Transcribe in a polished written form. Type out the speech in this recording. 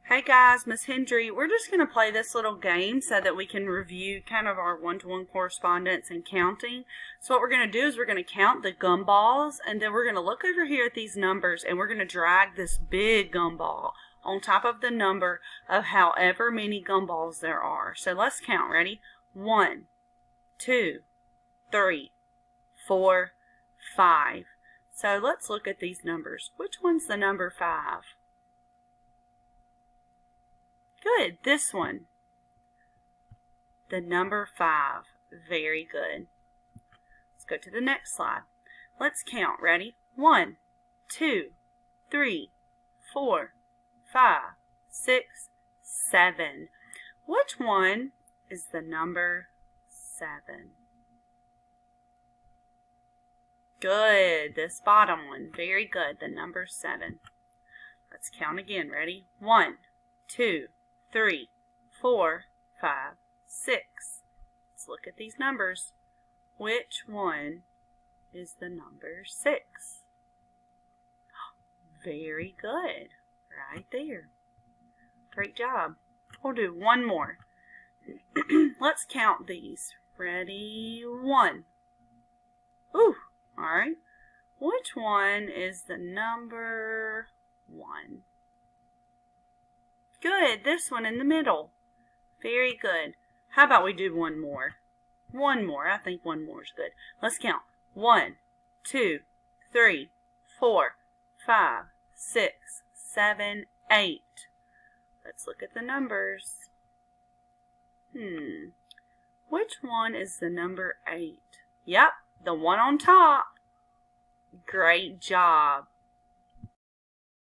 Hey guys, Miss Hendry, we're just going to play this little game so that we can review kind of our one-to-one correspondence and counting. So what we're going to do is we're going to count the gumballs, and then we're going to look over here at these numbers, and we're going to drag this big gumball on top of the number of however many gumballs there are. So let's count. Ready? 1, 2, 3, 4, 5. So let's look at these numbers. Which one's the number 5? Good, this one. The number 5. Very good. Let's go to the next slide. Let's count. Ready? 1, 2, 3, 4, 5, 6, 7. Which one is the number 7? Good. This bottom one. Very good. The number 7. Let's count again. Ready? 1, 2, 3, 4, 5, 6. Let's look at these numbers. Which one is the number 6? Very good. Right there. Great job. We'll do one more. Let's count these. Ready? 1. Ooh, all right. Which one is the number 1? Good, this one in the middle. Very good. How about we do one more? One more. I think one more is good. Let's count. 1, 2, 3, 4, 5, 6, 7, 8. Let's look at the numbers. Which one is the number 8? Yep, the one on top. Great job.